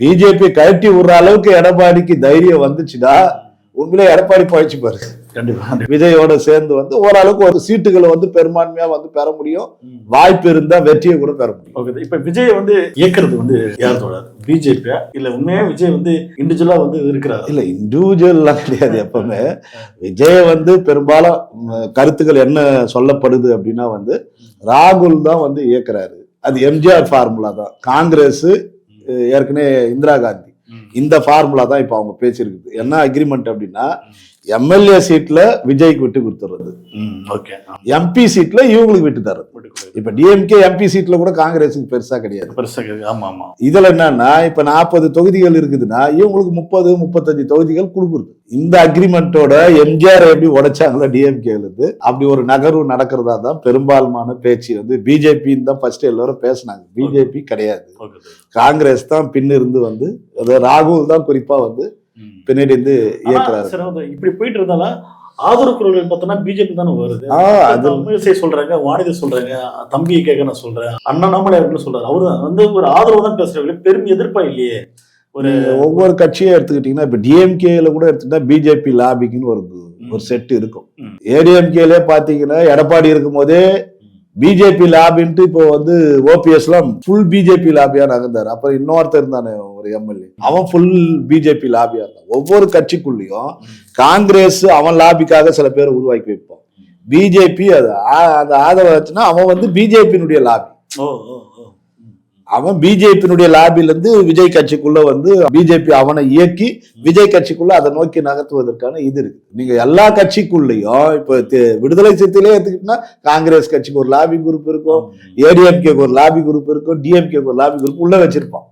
BJP கழட்டி விடுற அளவுக்கு எடப்பாடிக்கு தைரியம் வந்துச்சுன்னா உண்மையிலே எடப்பாடி பழிச்சு பாரு. கண்டிப்பா விஜயோட சேர்ந்து ஓரளவுக்கு ஒரு சீட்டுகளை பெரும்பான்மையா பெற முடியும். வாய்ப்பு இருந்தா வெற்றியை கூட பெற முடியும். இப்ப விஜய் இயக்குறது யார் தோழர்? பிஜேபியா இல்ல உண்மையா விஜய் இண்டிவிஜுவலா இருக்கிறார்? இல்ல இண்டிவிஜுவல்லாம் கிடையாது. எப்பவுமே விஜய் பெரும்பாலும் கருத்துக்கள் என்ன சொல்லப்படுது அப்படின்னா ராகுல் தான் இயக்குறாரு. அது எம்ஜிஆர் ஃபார்முலா தான். காங்கிரஸ் ஏற்கனவே இந்திரா காந்தி இந்த ஃபார்முலா தான் இப்ப அவங்க பேசிருக்குது. என்ன அக்ரிமெண்ட் அப்படின்னா எம்எல்ஏ சீட்ல விஜய்க்கு விட்டு கொடுத்துறது, எம்பி சீட்ல இவங்களுக்கு விட்டு தர்றது. இப்ப டிஎம்கே எம்பி சீட்ல கூட காங்கிரஸுக்கு பெருசா கிடையாது. இதுல என்னன்னா இப்ப 40 தொகுதிகள் இருக்குதுன்னா இவங்களுக்கு 30-35 தொகுதிகள் கொடுக்குறது. இந்த அக்ரிமெண்டோட எம்ஜிஆர் எப்படி உடைச்சாங்களோ டிஎம்கே இருந்து அப்படி ஒரு நகர்வு நடக்கிறதா தான் பெரும்பாலான பேச்சு பிஜேபின்னு தான் ஃபர்ஸ்ட் எல்லாரும் பேசினாங்க. பிஜேபி கிடையாது, காங்கிரஸ் தான் பின்னிருந்து ராகுல் தான் குறிப்பா பின்னாடி இருந்து இயக்குறாரு. இப்படி போயிட்டு இருந்தாலும் ஆதரவு குரல்கள் பார்த்தோம்னா பிஜேபி தானே வருது. சொல்றாங்க, வானிலை சொல்றாங்க, தம்பியை கேட்க நான் சொல்றேன், அண்ணாமலை சொல்றாரு. அவரு ஒரு ஆதரவு தான் பேசுறாங்க, பெரும் எதிர்ப்பா இல்லையே. ஒவ்வொரு கட்சியை எடுத்துக்கிட்டீங்கன்னா இப்ப டிஎம்கேல கூட எடுத்துக்கிட்டா பிஜேபி லாபிக்குன்னு ஒரு செட் இருக்கும். ஏடிஎம்கேல பாத்தீங்கன்னா எடப்பாடி இருக்கும் போதே பிஜேபி லாபின்ட்டு இப்போ ஓபிஎஸ் எல்லாம் ஃபுல் பிஜேபி லாபியா நகர்ந்தாரு. அப்புறம் இன்னொருத்தர் இருந்தானே ஒரு எம்எல்ஏ, அவன் ஃபுல் பிஜேபி லாபியா இருந்தான். ஒவ்வொரு கட்சிக்குள்ளயும் காங்கிரஸ் அவன் லாபிக்காக சில பேரை உருவாக்கி வைப்பான். பிஜேபி அது ஆதரவு வச்சுன்னா அவன் பிஜேபியினுடைய லாபி. அவன் பிஜேபியினுடைய லாபில இருந்து விஜய் கட்சிக்குள்ள பிஜேபி அவனை இயக்கி விஜய் கட்சிக்குள்ள அதை நோக்கி நகர்த்துவதற்கான இது இருக்கு. நீங்க எல்லா கட்சிக்குள்ளயும் இப்ப விடுதலை சிறுத்தையிலே எடுத்துக்கிட்டா காங்கிரஸ் கட்சிக்கு ஒரு லாபி குரூப் இருக்கும், ஏடிஎம்கேக்கு ஒரு லாபி குரூப் இருக்கும், டிஎம்கேக்கு ஒரு லாபி குரூப் உள்ள வச்சிருப்பான்.